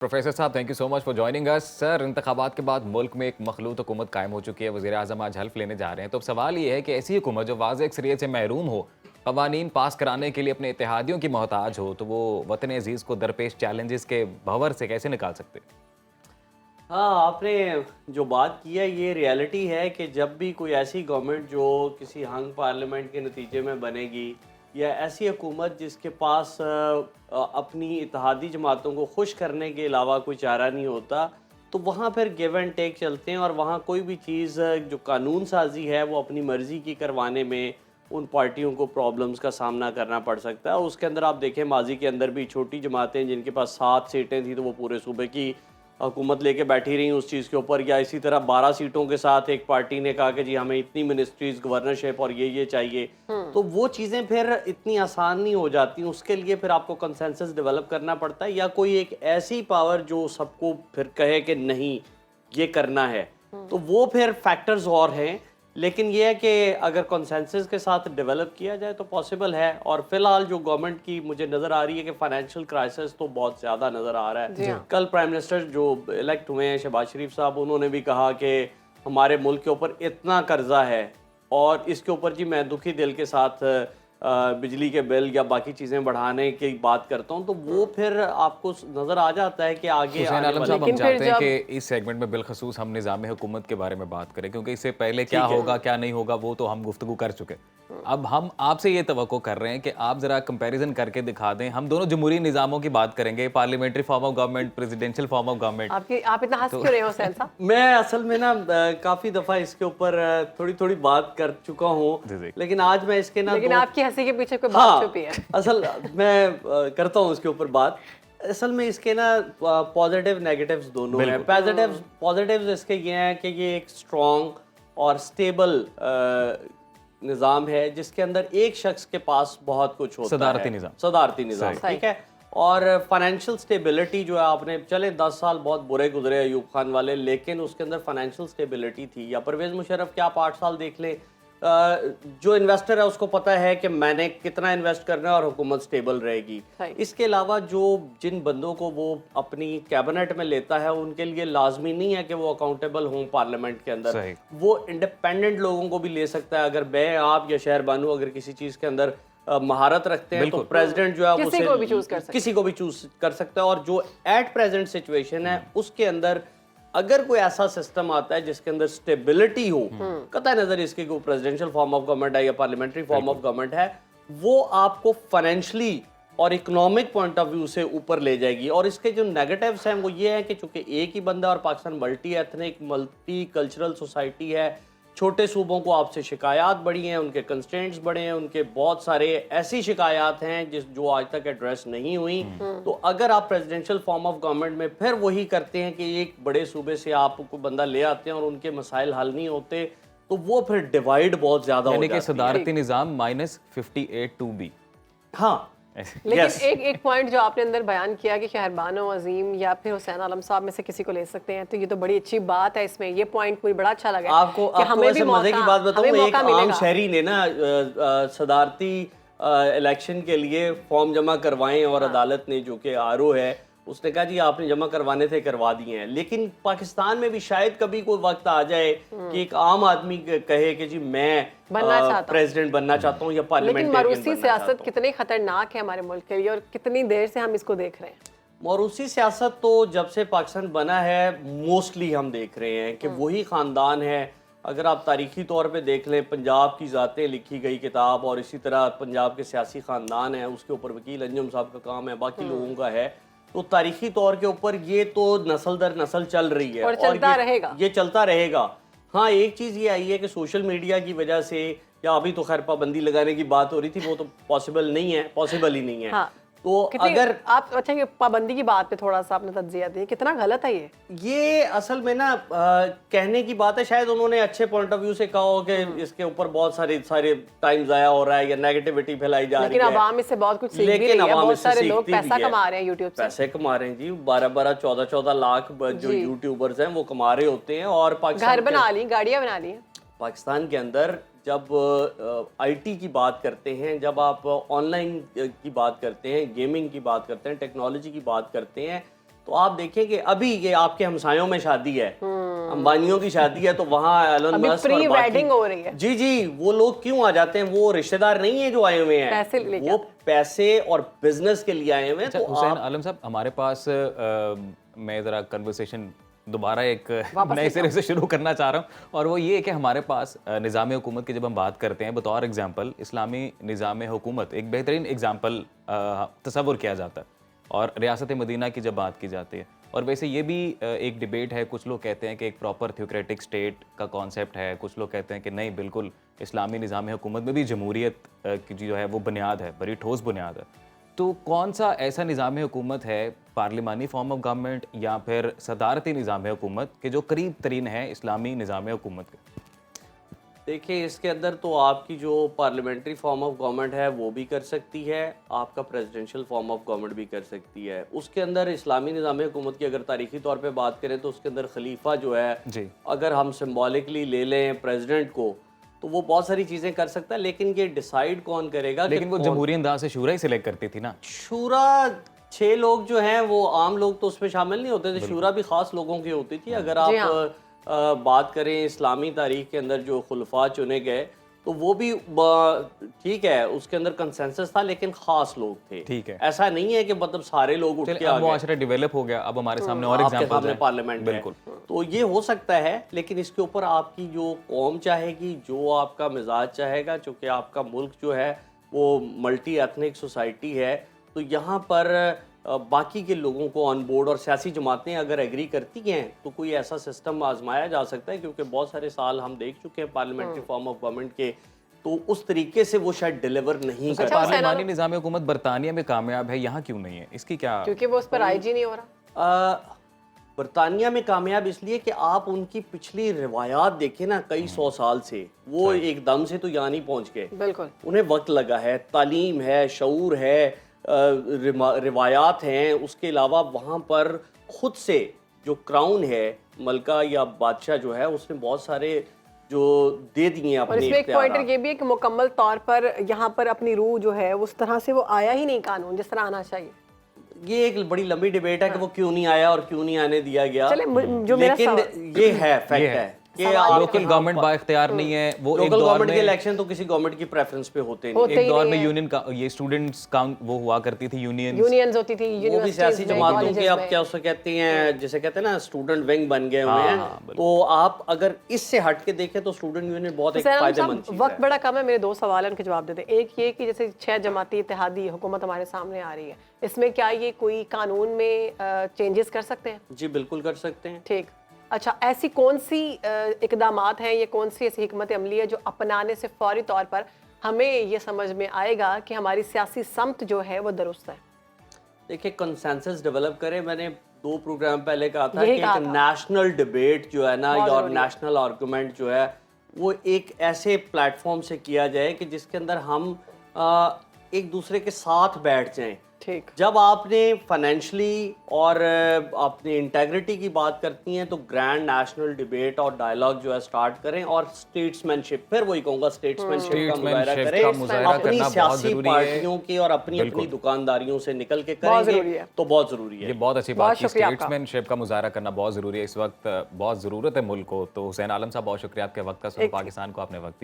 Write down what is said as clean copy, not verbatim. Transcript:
Professor साहब, thank you so much for joining us. Sir, इंतखाबात के बाद मुल्क में एक मखलूत हुकूमत कायम हो चुकी है। वज़ीर आज़म आज हल्फ लेने जा रहे हैं। तो अब सवाल ये है कि ऐसी हुकूमत जो वाज़ेह अक्सरियत से महरूम हो, क़वानीन पास कराने के लिए अपने इत्तेहादियों की मोहताज हो, तो वो वतन अज़ीज़ को दरपेश चैलेंजेस के भंवर से कैसे निकाल सकते? हाँ, आपने जो बात की है ये रियलिटी है कि जब भी कोई ऐसी गवर्नमेंट जो किसी हंग पार्लियामेंट के नतीजे में बनेगी या ऐसी हुकूमत जिसके पास अपनी इत्तेहादी जमातों को खुश करने के अलावा कोई चारा नहीं होता, तो वहाँ फिर गिव एंड टेक चलते हैं और वहाँ कोई भी चीज़ जो कानून साजी है वो अपनी मर्ज़ी की करवाने में उन पार्टियों को प्रॉब्लम्स का सामना करना पड़ सकता है। उसके अंदर आप देखें माजी के अंदर भी छोटी जमातें जिनके पास 7 सीटें थी तो वो पूरे सूबे की हुकूमत लेके बैठी रही उस चीज़ के ऊपर, या इसी तरह 12 सीटों के साथ एक पार्टी ने कहा कि जी हमें इतनी मिनिस्ट्रीज गवर्नरशिप और ये चाहिए। तो वो चीज़ें फिर इतनी आसान नहीं हो जाती। उसके लिए फिर आपको कंसेंसस डेवलप करना पड़ता है या कोई एक ऐसी पावर जो सबको फिर कहे कि नहीं ये करना है। तो वो फिर फैक्टर्स और हैं, लेकिन ये है कि अगर कंसेंसस के साथ डेवलप किया जाए तो पॉसिबल है। और फिलहाल जो गवर्नमेंट की मुझे नज़र आ रही है कि फाइनेंशियल क्राइसिस तो बहुत ज़्यादा नज़र आ रहा है। कल प्राइम मिनिस्टर जो इलेक्ट हुए हैं शहबाज शरीफ साहब, उन्होंने भी कहा कि हमारे मुल्क के ऊपर इतना कर्जा है और इसके ऊपर जी मैं दुखी दिल के साथ बिजली के बिल या बाकी चीज़ें बढ़ाने की बात करता हूँ, तो वो फिर आपको नज़र आ जाता है कि आगे हुसैन आने आलम वाले साहब, हम चाहते हैं कि इस सेगमेंट में बिलखसूस हम निज़ाम हुकूमत के बारे में बात करें, क्योंकि इससे पहले क्या होगा क्या नहीं होगा वो तो हम गुफ्तगू कर चुके। अब हम आपसे ये तवक्को कर रहे हैं कि आप ज़रा कंपैरिजन करके दिखा दें। हम दोनों जमहूरी निज़ामों की बात करेंगे, parliamentary form of government, presidential form of government. आप इतना हंस क्यों रहे हो हुसैन साहब? मैं असल में ना काफ़ी दफ़ा इसके ऊपर थोड़ी थोड़ी बात कर चुका हूँ, लेकिन आज मैं इसके ना लेकिन आपकी हंसी के पीछे कोई बात छुपी है। असल मैं करता हूँ इसके ऊपर बात। असल में इसके ना पॉजिटिव नेगेटिव्स दोनों हैं। पॉजिटिव्स इसके ये हैं कि ये एक स्ट्रॉन्ग और स्टेबल निज़ाम है जिसके अंदर एक शख्स के पास बहुत कुछ होता है। सदारती निज़ाम, ठीक है। और फाइनेंशियल स्टेबिलिटी जो है, आपने चले 10 साल बहुत बुरे गुजरे अयूब खान वाले, लेकिन उसके अंदर फाइनेंशियल स्टेबिलिटी थी। या परवेज़ मुशर्रफ के आप 8 साल देख लें, जो इन्वेस्टर है उसको पता है कि मैंने कितना इन्वेस्ट करना है और हुकूमत स्टेबल रहेगी। इसके अलावा जो जिन बंदों को वो अपनी कैबिनेट में लेता है उनके लिए लाजमी नहीं है कि वो अकाउंटेबल हों पार्लियामेंट के अंदर। वो इंडिपेंडेंट लोगों को भी ले सकता है। अगर मैं, आप या शहर बानू अगर किसी चीज़ के अंदर महारत रखते हैं तो प्रेसिडेंट जो है किसी को भी चूज कर सकता है। और जो एट प्रेजेंट सिचुएशन है उसके अंदर अगर कोई ऐसा सिस्टम आता है जिसके अंदर स्टेबिलिटी हो, कतई नजर इसके कोई प्रेसिडेंशियल फॉर्म ऑफ गवर्नमेंट है या पार्लियामेंट्री फॉर्म ऑफ गवर्नमेंट है, वो आपको फाइनेंशियली और इकोनॉमिक पॉइंट ऑफ व्यू से ऊपर ले जाएगी। और इसके जो नेगेटिव्स हैं वो ये है कि चूंकि एक ही बंदा और Pakistan multi ethnic multi cultural society है, छोटे सूबों को आपसे शिकायत बढ़ी हैं, उनके कंस्ट्रेंट्स बढ़े हैं, उनके बहुत सारे ऐसी शिकायत हैं जो आज तक एड्रेस नहीं हुई। तो अगर आप प्रेसिडेंशियल फॉर्म ऑफ गवर्नमेंट में फिर वही करते हैं कि एक बड़े सूबे से आप कोई बंदा ले आते हैं और उनके मसाइल हल नहीं होते, तो वो फिर डिवाइड बहुत ज्यादा हो जाती है। यानी कि सदारती निज़ाम -58 टू बी। हाँ, लेकिन एक पॉइंट जो आपने अंदर बयान किया कि शहरबानो अजीम या फिर हुसैन आलम साहब में से किसी को ले सकते हैं, तो ये तो बड़ी अच्छी बात है। इसमें ये पॉइंट मुझे बड़ा अच्छा लगा आपको ऐसे मजे की बात बताऊं, एक आम शहरी ने ना सदारती इलेक्शन के लिए फॉर्म जमा करवाए और अदालत ने, जो कि आरओ है, उसने कहा जी आपने जमा करवाने थे, करवा दिए हैं। लेकिन पाकिस्तान में भी शायद कभी कोई वक्त आ जाए कि एक आम आदमी कहे कि जी मैं प्रेसिडेंट बनना चाहता हूँ या पार्लियामेंट। मरूसी सियासत कितनी खतरनाक है हमारे मुल्क के लिए और कितनी देर से हम इसको देख रहे हैं। मरूसी सियासत तो जब से पाकिस्तान बना है मोस्टली हम देख रहे हैं कि वही ख़ानदान है। अगर आप तारीखी तौर पे देख लें, पंजाब की ज़ातें लिखी गई किताब और इसी तरह पंजाब के सियासी ख़ानदान है, उसके ऊपर वकील अंजुम साहब का काम है, बाकी लोगों का है। तो तारीखी तौर के ऊपर ये तो नस्ल दर नस्ल चल रही है और चलता रहेगा। ये चलता रहेगा। हाँ, एक चीज़ ये आई है कि सोशल मीडिया की वजह से, या अभी तो खैर पाबंदी लगाने की बात हो रही थी, वो तो पॉसिबल ही नहीं है। हाँ। तो अगर आप अच्छा ये पाबंदी की बात पे थोड़ा सा आपने तज्जिया दी, कितना गलत है ये असल में ना कहने की बात है। शायद उन्होंने अच्छे पॉइंट ऑफ व्यू से कहा हो कि इसके ऊपर बहुत सारे टाइम जाया हो रहा है या नेगेटिविटी फैलाई जा रही है, लेकिन अवाम इससे बहुत कुछ सीख भी रही है। बहुत सारे लोग पैसा कमा रहे हैं यूट्यूब से, पैसे कमा रहे हैं जी। 12-12 14-14 लाख जो यूट्यूबर्स हैं वो कमा रहे होते हैं। और पाकिस्तान घर बना ली, गाड़ियां बना ली। पाकिस्तान के अंदर जब आईटी की बात करते हैं, जब आप ऑनलाइन की बात करते हैं, गेमिंग की बात करते हैं, टेक्नोलॉजी की बात करते हैं, तो تو آپ دیکھیں کہ ابھی یہ آپ کے ہمسایوں میں شادی ہے، امبانیوں کی شادی ہے، تو وہاں ایلن ابھی مسک پری اور ویڈنگ ہو رہی ہے. جی جی وہ لوگ کیوں آ جاتے ہیں؟ وہ رشتہ دار نہیں ہیں جو آئے ہوئے ہیں، پیسے لے کے وہ پیسے اور بزنس کے لیے آئے ہوئے ہیں. تو حسین عالم صاحب ہمارے پاس میں ذرا کنورسیشن دوبارہ ایک نئے سرے سے شروع کرنا چاہ رہا ہوں، اور وہ یہ ہے کہ ہمارے پاس نظام حکومت کی جب ہم بات کرتے ہیں بطور ایگزامپل اسلامی نظام حکومت ایک بہترین ایگزامپل تصور کیا جاتا ہے، اور ریاست مدینہ کی جب بات کی جاتی ہے. اور ویسے یہ بھی ایک ڈیبیٹ ہے، کچھ لوگ کہتے ہیں کہ ایک پراپر تھیوکریٹک اسٹیٹ کا کانسیپٹ ہے، کچھ لوگ کہتے ہیں کہ نہیں، بالکل اسلامی نظام حکومت میں بھی جمہوریت کی جو ہے وہ بنیاد ہے، بڑی ٹھوس بنیاد ہے. تو کون سا ایسا نظام حکومت ہے، پارلیمانی فارم آف گورنمنٹ یا پھر صدارتی نظام حکومت، کہ جو قریب ترین ہے اسلامی نظام حکومت کے؟ دیکھیں اس کے اندر تو آپ کی جو پارلیمنٹری فارم آف گورنمنٹ ہے وہ بھی کر سکتی ہے، آپ کا پریزیڈنشل فارم آف گورنمنٹ بھی کر سکتی ہے. اس کے اندر اسلامی نظام حکومت کی اگر تاریخی طور پہ بات کریں تو اس کے اندر خلیفہ جو ہے، جی اگر ہم سمبولکلی لے لیں پریزیڈنٹ کو، تو وہ بہت ساری چیزیں کر سکتا ہے، لیکن یہ ڈیسائیڈ کون کرے گا؟ لیکن وہ جمہوری انداز سے شورا ہی سلیکٹ کرتی تھی نا. شورا 6 لوگ جو ہیں وہ عام لوگ تو اس میں شامل نہیں ہوتے تھے، شورا بھی خاص لوگوں کی ہوتی تھی. اگر آپ بات کریں اسلامی تاریخ کے اندر جو خلفاء چنے گئے تو وہ بھی ٹھیک ہے، اس کے اندر کنسنسس تھا، لیکن خاص لوگ تھے. ٹھیک ہے، ایسا نہیں ہے کہ مطلب سارے لوگ اٹھ کے آ اب گئے. معاشرہ ڈیولپ ہو گیا، اب ہمارے سامنے اور آپ کے ایگزامپلز سامنے ہیں. پارلیمنٹ ہے، بالکل. تو یہ ہو سکتا ہے، لیکن اس کے اوپر آپ کی جو قوم چاہے گی، جو آپ کا مزاج چاہے گا، چونکہ آپ کا ملک جو ہے وہ ملٹی ایتھنک سوسائٹی ہے، تو یہاں پر باقی کے لوگوں کو آن بورڈ، اور سیاسی جماعتیں اگر ایگری کرتی ہیں تو کوئی ایسا سسٹم آزمایا جا سکتا ہے، کیونکہ بہت سارے سال ہم دیکھ چکے ہیں پارلیمنٹری فارم آف گورنمنٹ کے، تو اس طریقے سے وہ شاید ڈیلیور نہیں کر. پارلیمانی نظام حکومت برطانیہ میں کامیاب ہے، یہاں کیوں نہیں ہے؟ اس کی کیا؟ کیونکہ وہ اس پر آئی جی نہیں ہو رہا. برطانیہ میں کامیاب اس لیے کہ آپ ان کی پچھلی روایات دیکھیں نا، کئی 100 سال سے وہ ایک دم سے تو یہاں نہیں پہنچ گئے. بالکل. انہیں وقت لگا ہے، تعلیم ہے، شعور ہے، روایات ہیں. اس کے علاوہ وہاں پر خود سے جو کراؤن ہے، ملکہ یا بادشاہ جو ہے، اس نے بہت سارے جو دے دیے اور اپنے اس میں ایک اختیارات. پوائنٹر یہ بھی ہے کہ مکمل طور پر یہاں پر اپنی روح جو ہے اس طرح سے وہ آیا ہی نہیں قانون جس طرح آنا چاہیے. یہ ایک بڑی لمبی ڈیبیٹ ہے کہ وہ کیوں نہیں آیا اور کیوں نہیں آنے دیا گیا، جو میرا لیکن یہ ہے فیکٹ ہے کہ لوکل گورنمنٹ با اختیار نہیں ہے. وہ ایک لوکل دور گورنمنٹ کے میں الیکشن تو کسی گورنمنٹ کی پریفرنس پہ ہوتے نہیں. ایک دور میں یونین کا یہ اسٹوڈنٹس وہ ہوا کرتی تھی، یونینز ہوتی تھی، وہ بھی سیاسی جماعتوں کے اب کیا اسے کہتے ہیں، جسے کہتے ہیں نا اسٹوڈنٹ ونگ بن گئے ہوئے ہیں. تو آپ اگر اس سے ہٹ کے دیکھیں تو اسٹوڈنٹ یونین بہت ایک فائدہ مند چیز ہے. وقت بڑا کم ہے، میرے 2 سوال ہیں ان کے جواب دے دیں. ایک یہ کہ جیسے 6 جماعتی اتحادی حکومت ہمارے سامنے آ رہی ہے، اس میں کیا یہ کوئی قانون میں چینجز کر سکتے ہیں؟ جی بالکل کر سکتے ہیں. ٹھیک. اچھا، ایسی کون سی اقدامات ہیں، یہ کون سی ایسی حکمت عملی ہے جو اپنانے سے فوری طور پر ہمیں یہ سمجھ میں آئے گا کہ ہماری سیاسی سمت جو ہے وہ درست ہے؟ دیکھیں کنسنسس ڈیولپ کریں. میں نے 2 پروگرام پہلے کہا تھا کہ ایک نیشنل ڈیبیٹ جو ہے نا، اور نیشنل آرگومنٹ جو ہے، وہ ایک ایسے پلیٹ فارم سے کیا جائے کہ جس کے اندر ہم ایک دوسرے کے ساتھ بیٹھ جائیں. ٹھیک. جب آپ نے فائنینشلی اور اپنی انٹیگریٹی کی بات کرتی ہیں تو گرینڈ نیشنل ڈیبیٹ اور ڈائلاگ جو ہے سٹارٹ کریں، اور اسٹیٹسمین شپ، پھر وہی کہوں گا اسٹیٹسمین شپ کا مظاہرہ کریں. اپنی سیاسی پارٹیوں کی اور اپنی دکانداریوں سے نکل کے کریں گے تو بہت ضروری ہے. یہ بہت اچھی بات ہے، اسٹیٹسمین شپ کا مظاہرہ کرنا بہت ضروری ہے. اس وقت بہت ضرورت ہے ملک کو. تو حسین عالم صاحب بہت شکریہ آپ کے وقت کا. پاکستان کو آپ نے وقت